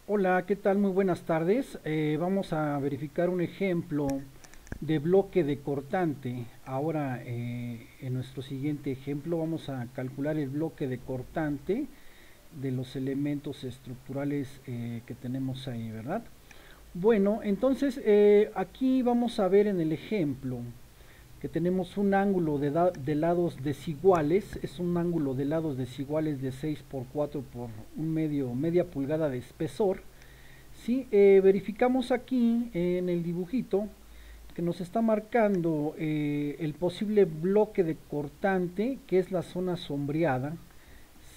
Hola, ¿qué tal? Muy buenas tardes. Vamos a verificar un ejemplo de bloque de cortante. Ahora, en nuestro siguiente ejemplo, vamos a calcular el bloque de cortante de los elementos estructurales que tenemos ahí, ¿verdad? Bueno, entonces aquí vamos a ver en el ejemplo que tenemos un ángulo de lados desiguales. Es un ángulo de lados desiguales de 6 por 4 por media pulgada de espesor. Sí, verificamos aquí en el dibujito que nos está marcando el posible bloque de cortante, que es la zona sombreada,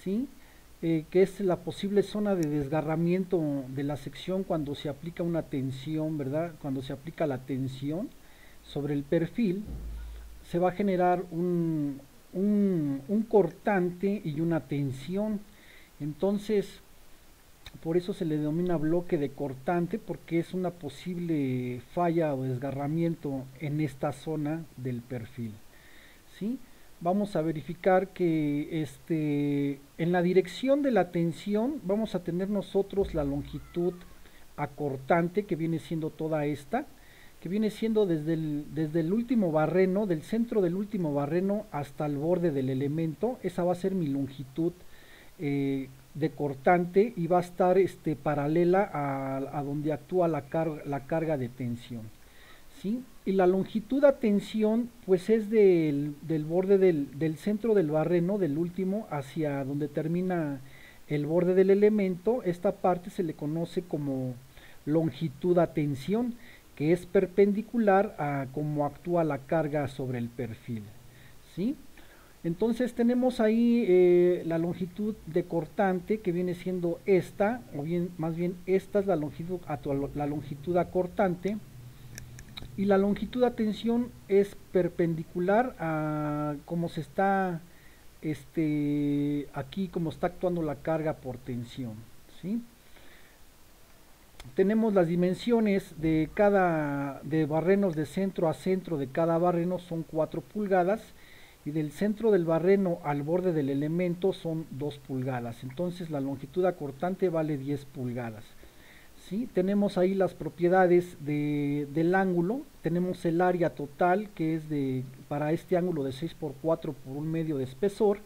¿sí? Que es la posible zona de desgarramiento de la sección cuando se aplica una tensión, ¿verdad? Cuando se aplica la tensión sobre el perfil, se va a generar un cortante y una tensión. Entonces, por eso se le denomina bloque de cortante, porque es una posible falla o desgarramiento en esta zona del perfil. ¿Sí? Vamos a verificar que en la dirección de la tensión vamos a tener nosotros la longitud acortante, que viene siendo toda esta, que viene siendo desde el último barreno, del centro del último barreno hasta el borde del elemento. Esa va a ser mi longitud de cortante, y va a estar paralela a donde actúa la carga de tensión. ¿Sí? Y la longitud a tensión pues es del borde del centro del barreno, del último, hacia donde termina el borde del elemento. Esta parte se le conoce como longitud a tensión, que es perpendicular a cómo actúa la carga sobre el perfil. ¿Sí? Entonces tenemos ahí la longitud de cortante, que viene siendo esta, o bien más bien esta es la longitud acortante, y la longitud de tensión es perpendicular a cómo se está aquí, como está actuando la carga por tensión. ¿Sí? Tenemos las dimensiones de barrenos de centro a centro de cada barreno, son 4 pulgadas, y del centro del barreno al borde del elemento son 2 pulgadas. Entonces la longitud acortante vale 10 pulgadas. ¿Sí? Tenemos ahí las propiedades del ángulo. Tenemos el área total, que es para este ángulo de 6 por 4 por un medio de espesor.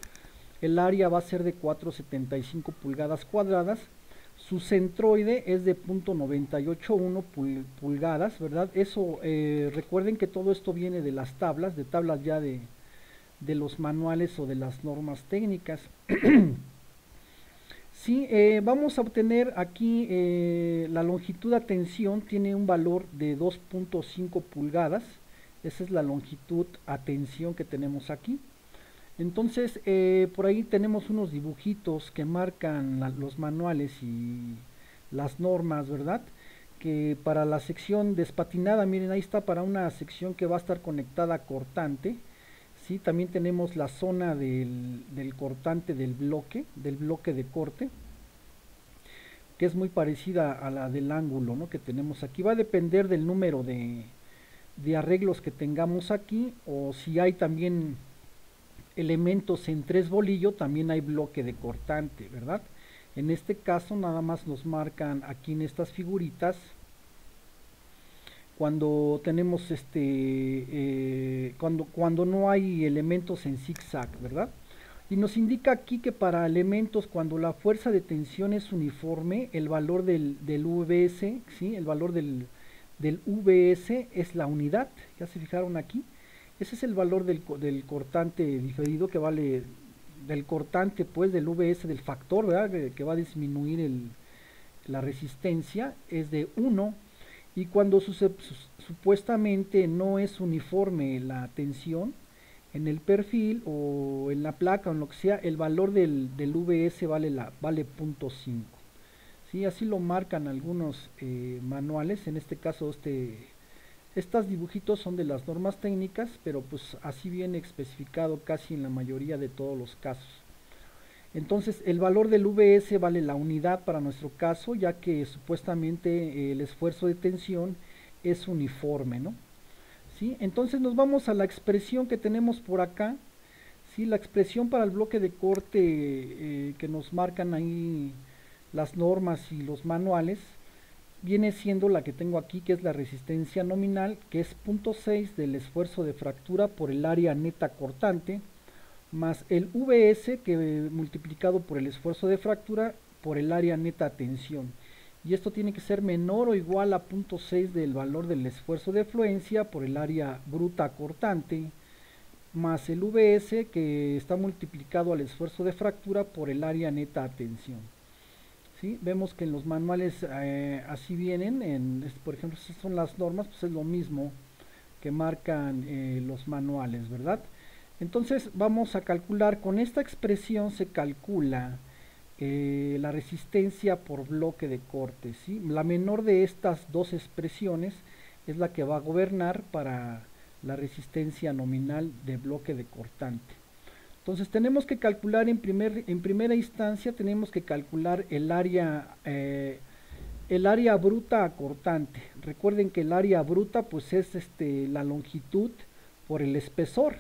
El área va a ser de 4,75 pulgadas cuadradas. Su centroide es de 0,981 pulgadas, ¿verdad? Eso, recuerden que todo esto viene de las tablas, de tablas ya de los manuales o de las normas técnicas. Sí, vamos a obtener aquí la longitud a tensión tiene un valor de 2,5 pulgadas. Esa es la longitud a tensión que tenemos aquí. Entonces, por ahí tenemos unos dibujitos que marcan los manuales y las normas, ¿verdad? Que para la sección despatinada, miren, ahí está para una sección que va a estar conectada a cortante. Sí, también tenemos la zona del cortante del bloque de corte, que es muy parecida a la del ángulo, ¿no?, que tenemos aquí. Va a depender del número de arreglos que tengamos aquí, o si hay también elementos en tres bolillo, también hay bloque de cortante, ¿verdad? En este caso nada más nos marcan aquí en estas figuritas cuando tenemos cuando no hay elementos en zigzag, ¿verdad? Y nos indica aquí que para elementos cuando la fuerza de tensión es uniforme, el valor del VS, ¿sí? El valor del VS es la unidad. ¿Ya se fijaron aquí? Ese es el valor del cortante diferido, que vale del cortante, pues del VS, del factor, ¿verdad?, que va a disminuir la resistencia, es de 1. Y cuando supuestamente no es uniforme la tensión en el perfil o en la placa o en lo que sea, el valor del VS vale 0,5. ¿Sí? Así lo marcan algunos manuales. En este caso estos dibujitos son de las normas técnicas, pero pues así viene especificado casi en la mayoría de todos los casos. Entonces el valor del VS vale la unidad para nuestro caso, ya que supuestamente el esfuerzo de tensión es uniforme, ¿no? ¿Sí? Entonces nos vamos a la expresión que tenemos por acá. ¿Sí? La expresión para el bloque de corte que nos marcan ahí las normas y los manuales, viene siendo la que tengo aquí, que es la resistencia nominal, que es 0.6 del esfuerzo de fractura por el área neta cortante, más el VS que multiplicado por el esfuerzo de fractura por el área neta tensión. Y esto tiene que ser menor o igual a 0.6 del valor del esfuerzo de fluencia por el área bruta cortante, más el VS que está multiplicado al esfuerzo de fractura por el área neta tensión. ¿Sí? Vemos que en los manuales así vienen, por ejemplo, estas son las normas, pues es lo mismo que marcan los manuales, ¿verdad? Entonces vamos a calcular, con esta expresión se calcula la resistencia por bloque de corte, ¿sí? La menor de estas dos expresiones es la que va a gobernar para la resistencia nominal de bloque de cortante. Entonces tenemos que calcular en primera instancia, tenemos que calcular el área bruta cortante. Recuerden que el área bruta pues es la longitud por el espesor,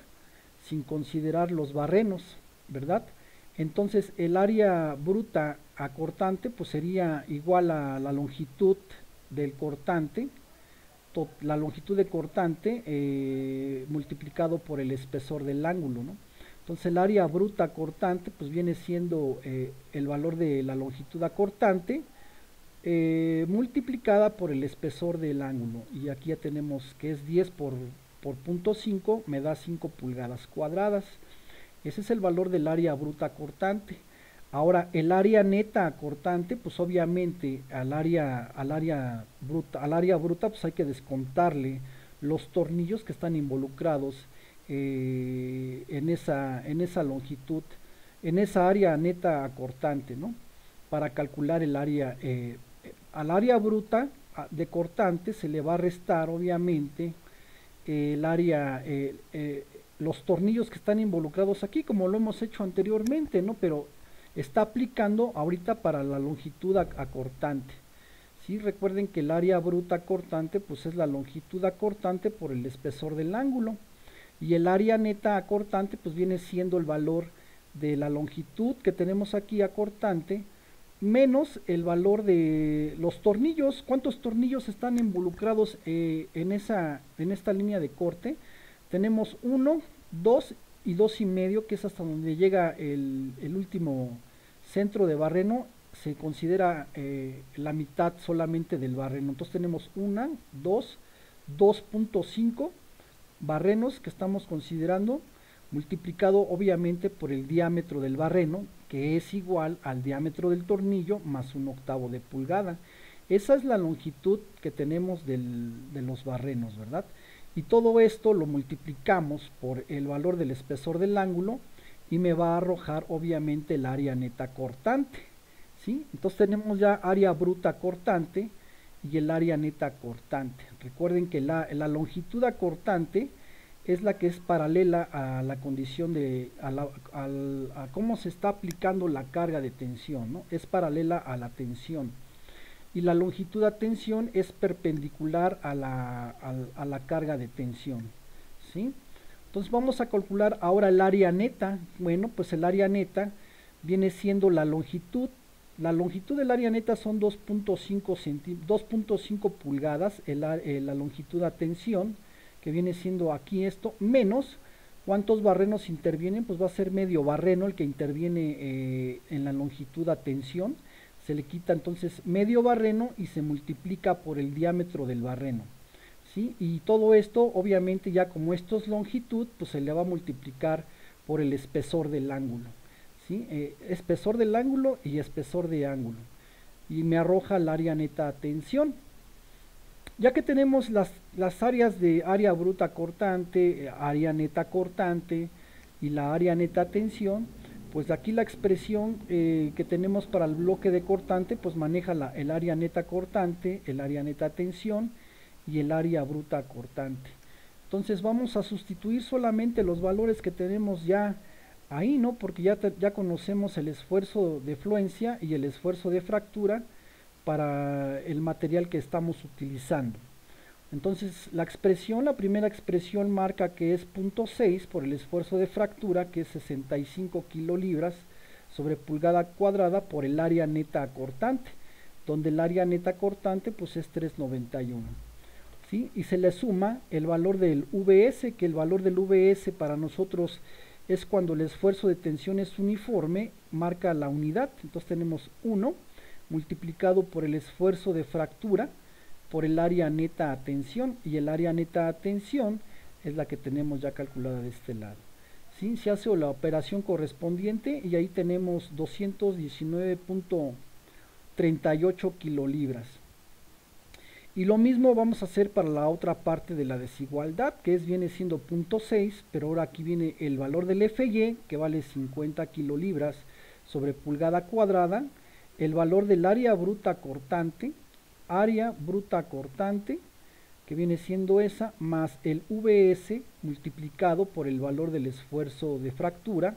sin considerar los barrenos, ¿verdad? Entonces el área bruta cortante pues sería igual a la longitud del cortante, la longitud de cortante multiplicado por el espesor del ángulo, ¿no? Entonces el área bruta cortante pues viene siendo el valor de la longitud acortante multiplicada por el espesor del ángulo, y aquí ya tenemos que es 10 por 0.5, me da 5 pulgadas cuadradas. Ese es el valor del área bruta cortante. Ahora el área neta cortante, pues obviamente al área bruta pues hay que descontarle los tornillos que están involucrados en esa longitud, en esa área neta cortante, ¿no? Para calcular el área, al área bruta de cortante se le va a restar obviamente el área, los tornillos que están involucrados aquí, como lo hemos hecho anteriormente, ¿no? Pero está aplicando ahorita para la longitud acortante. ¿Sí? Recuerden que el área bruta cortante pues es la longitud acortante por el espesor del ángulo, y el área neta acortante pues viene siendo el valor de la longitud que tenemos aquí acortante menos el valor de los tornillos. ¿Cuántos tornillos están involucrados en esta línea de corte? Tenemos 1, 2 y 2,5, que es hasta donde llega el último centro de barreno. Se considera la mitad solamente del barreno. Entonces tenemos 1, 2, 2.5 barrenos que estamos considerando, multiplicado obviamente por el diámetro del barreno, que es igual al diámetro del tornillo más 1/8 de pulgada. Esa es la longitud que tenemos de los barrenos, ¿verdad? Y todo esto lo multiplicamos por el valor del espesor del ángulo y me va a arrojar obviamente el área neta cortante, ¿sí? Entonces tenemos ya área bruta cortante y el área neta cortante. Recuerden que la longitud acortante es la que es paralela a la condición de a cómo se está aplicando la carga de tensión, ¿no? Es paralela a la tensión, y la longitud a tensión es perpendicular a la carga de tensión, ¿sí? Entonces vamos a calcular ahora el área neta. Bueno, pues el área neta viene siendo la longitud. La longitud del área neta son 2.5 pulgadas, la longitud a tensión, que viene siendo aquí esto, menos cuántos barrenos intervienen, pues va a ser medio barreno el que interviene en la longitud a tensión. Se le quita entonces medio barreno y se multiplica por el diámetro del barreno, ¿sí? Y todo esto obviamente ya como esto es longitud, pues se le va a multiplicar por el espesor del ángulo, ¿sí? Espesor del ángulo y espesor de ángulo, y me arroja el área neta a tensión. Ya que tenemos las áreas de área bruta cortante, área neta cortante y la área neta tensión, pues aquí la expresión que tenemos para el bloque de cortante pues maneja el área neta cortante, el área neta tensión y el área bruta cortante. Entonces vamos a sustituir solamente los valores que tenemos ya ahí, ¿no? Porque ya conocemos el esfuerzo de fluencia y el esfuerzo de fractura para el material que estamos utilizando. Entonces la primera expresión marca que es 0.6 por el esfuerzo de fractura, que es 65 kilolibras sobre pulgada cuadrada por el área neta cortante, donde el área neta cortante pues es 391. ¿Sí? Y se le suma el valor del VS, que el valor del VS para nosotros es cuando el esfuerzo de tensión es uniforme, marca la unidad. Entonces tenemos 1 multiplicado por el esfuerzo de fractura por el área neta a tensión, y el área neta a tensión es la que tenemos ya calculada de este lado. ¿Sí? Se hace la operación correspondiente y ahí tenemos 219.38 kilolibras. Y lo mismo vamos a hacer para la otra parte de la desigualdad, que viene siendo 0.6, pero ahora aquí viene el valor del FY, que vale 50 kilolibras sobre pulgada cuadrada, el valor del área bruta cortante, que viene siendo esa, más el VS multiplicado por el valor del esfuerzo de fractura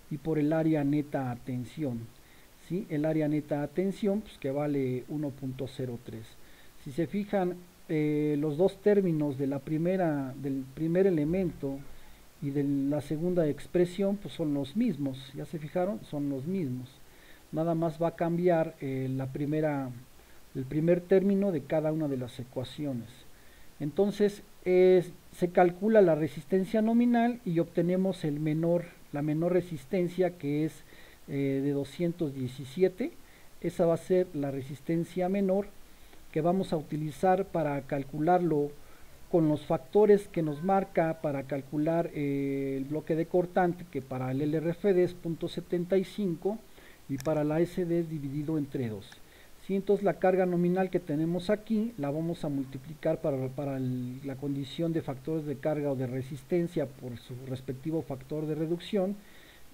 y por el área neta a tensión. ¿Sí? El área neta a tensión, pues, que vale 1.03. Si se fijan, los dos términos de del primer elemento y de la segunda expresión pues son los mismos. ¿Ya se fijaron? Son los mismos. Nada más va a cambiar el primer término de cada una de las ecuaciones. Entonces se calcula la resistencia nominal y obtenemos la menor resistencia, que es de 217. Esa va a ser la resistencia menor, que vamos a utilizar para calcularlo con los factores que nos marca para calcular el bloque de cortante, que para el LRFD es 0.75 y para la SD es dividido entre 2. ¿Sí? Entonces la carga nominal que tenemos aquí la vamos a multiplicar para la condición de factores de carga o de resistencia por su respectivo factor de reducción,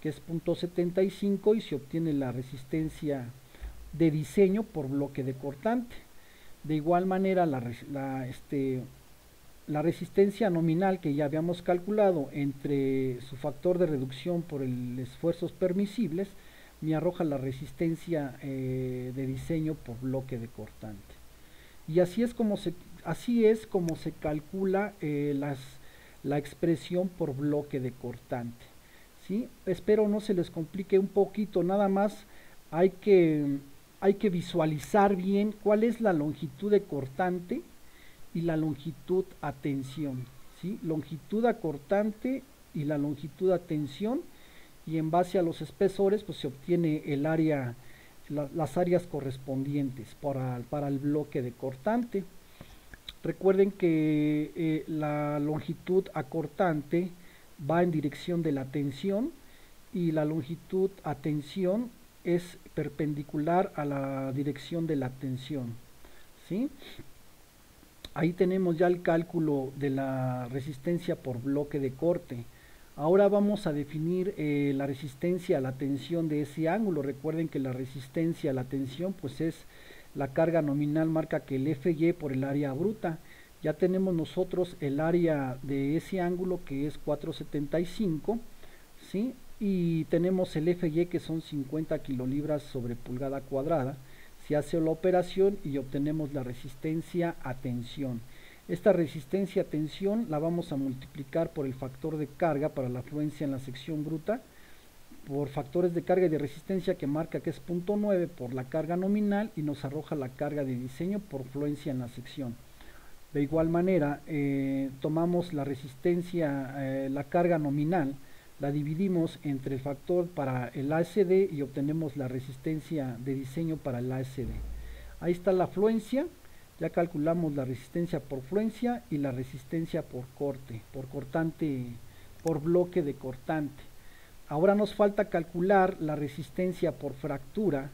que es 0.75, y se obtiene la resistencia de diseño por bloque de cortante. De igual manera la resistencia nominal que ya habíamos calculado entre su factor de reducción por el esfuerzos permisibles me arroja la resistencia de diseño por bloque de cortante. Y así es como se calcula la expresión por bloque de cortante. ¿Sí? Espero no se les complique un poquito, nada más hay que visualizar bien cuál es la longitud de cortante y la longitud a tensión. ¿Sí? Longitud a cortante y la longitud a tensión, y en base a los espesores pues se obtiene las áreas correspondientes para el bloque de cortante. Recuerden que la longitud a cortante va en dirección de la tensión y la longitud a tensión es perpendicular a la dirección de la tensión. ¿Sí? Ahí tenemos ya el cálculo de la resistencia por bloque de corte. Ahora vamos a definir la resistencia a la tensión de ese ángulo. Recuerden que la resistencia a la tensión pues es la carga nominal, marca que el FY por el área bruta. Ya tenemos nosotros el área de ese ángulo, que es 475, ¿sí? Y tenemos el FY, que son 50 kilolibras sobre pulgada cuadrada. Se hace la operación y obtenemos la resistencia a tensión. Esta resistencia a tensión la vamos a multiplicar por el factor de carga para la fluencia en la sección bruta, por factores de carga y de resistencia que marca que es 0.9 por la carga nominal, y nos arroja la carga de diseño por fluencia en la sección. De igual manera, tomamos la resistencia, la carga nominal, la dividimos entre el factor para el ASD y obtenemos la resistencia de diseño para el ASD. Ahí está la fluencia. Ya calculamos la resistencia por fluencia y la resistencia por cortante, por bloque de cortante. Ahora nos falta calcular la resistencia por fractura,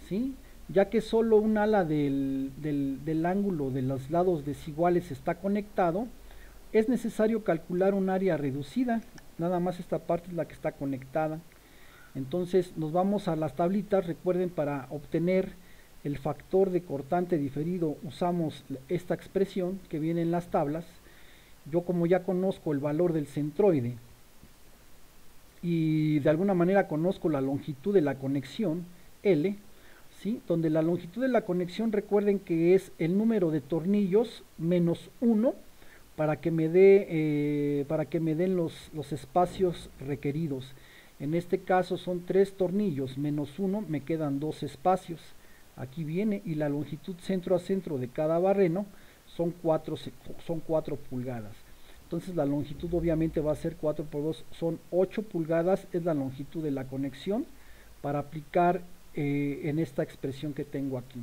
¿sí? Ya que solo un ala del ángulo de los lados desiguales está conectado, es necesario calcular un área reducida. Nada más esta parte es la que está conectada. Entonces nos vamos a las tablitas. Recuerden, para obtener el factor de cortante diferido usamos esta expresión que viene en las tablas. Yo, como ya conozco el valor del centroide y de alguna manera conozco la longitud de la conexión L, ¿sí? Donde la longitud de la conexión, recuerden que es el número de tornillos menos 1 para que me den los espacios requeridos, En este caso son 3 tornillos menos 1, me quedan 2 espacios. Aquí viene, y la longitud centro a centro de cada barreno son 4 pulgadas. Entonces la longitud obviamente va a ser 4 por 2, son 8 pulgadas, es la longitud de la conexión para aplicar en esta expresión que tengo aquí.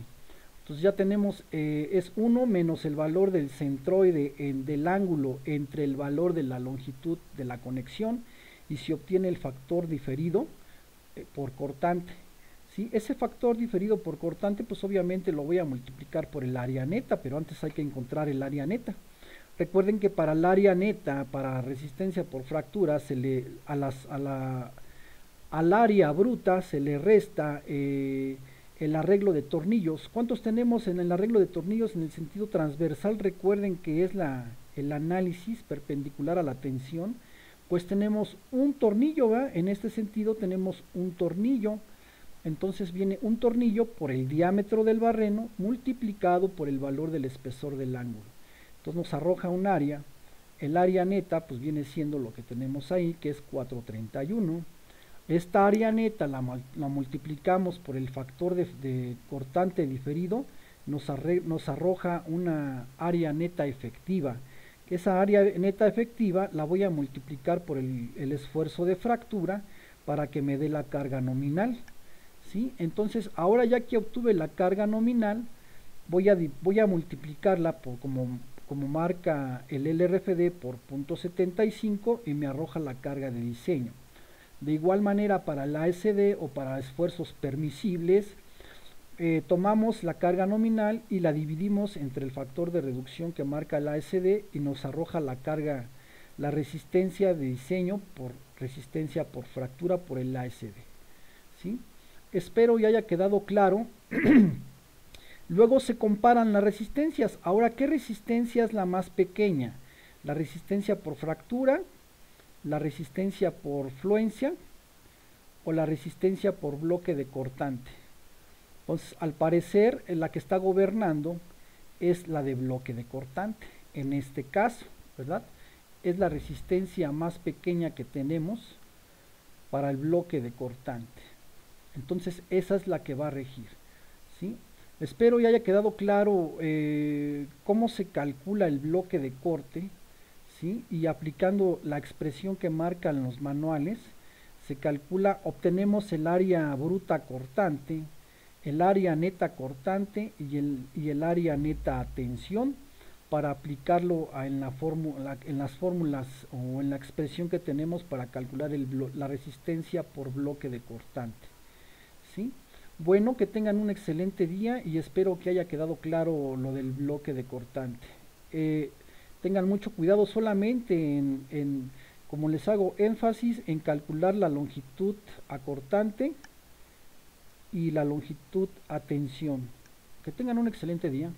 Entonces ya tenemos, es 1 menos el valor del centroide del ángulo entre el valor de la longitud de la conexión, y se obtiene el factor diferido por cortante. ¿Sí? Ese factor diferido por cortante, pues obviamente lo voy a multiplicar por el área neta, pero antes hay que encontrar el área neta. Recuerden que para el área neta, para resistencia por fractura, al área bruta se le resta el arreglo de tornillos. ¿Cuántos tenemos en el arreglo de tornillos en el sentido transversal? Recuerden que es el análisis perpendicular a la tensión. Pues tenemos un tornillo, ¿verdad? En este sentido tenemos un tornillo. Entonces viene un tornillo por el diámetro del barreno multiplicado por el valor del espesor del ángulo. Entonces nos arroja un área. El área neta pues viene siendo lo que tenemos ahí, que es 431. Esta área neta la multiplicamos por el factor de cortante diferido, nos arroja una área neta efectiva. Esa área neta efectiva la voy a multiplicar por el esfuerzo de fractura para que me dé la carga nominal. ¿Sí? Entonces ahora ya que obtuve la carga nominal, voy a multiplicarla por como marca el LRFD por 0.75 y me arroja la carga de diseño. De igual manera para la ASD o para esfuerzos permisibles, tomamos la carga nominal y la dividimos entre el factor de reducción que marca la ASD y nos arroja la carga, la resistencia de diseño por resistencia por fractura por el ASD. ¿Sí? Espero ya haya quedado claro. Luego se comparan las resistencias. Ahora, ¿qué resistencia es la más pequeña? La resistencia por fractura, la resistencia por fluencia o la resistencia por bloque de cortante. Entonces, al parecer, la que está gobernando es la de bloque de cortante. En este caso, ¿verdad? Es la resistencia más pequeña que tenemos para el bloque de cortante. Entonces, esa es la que va a regir. ¿Sí? Espero ya haya quedado claro cómo se calcula el bloque de corte. ¿Sí? Y aplicando la expresión que marcan los manuales, se calcula, obtenemos el área bruta cortante, el área neta cortante y el área neta a tensión para aplicarlo en las fórmulas o en la expresión que tenemos para calcular la resistencia por bloque de cortante. ¿Sí? Bueno, que tengan un excelente día y espero que haya quedado claro lo del bloque de cortante. Tengan mucho cuidado solamente como les hago énfasis en calcular la longitud a cortante y la longitud a tensión. Que tengan un excelente día.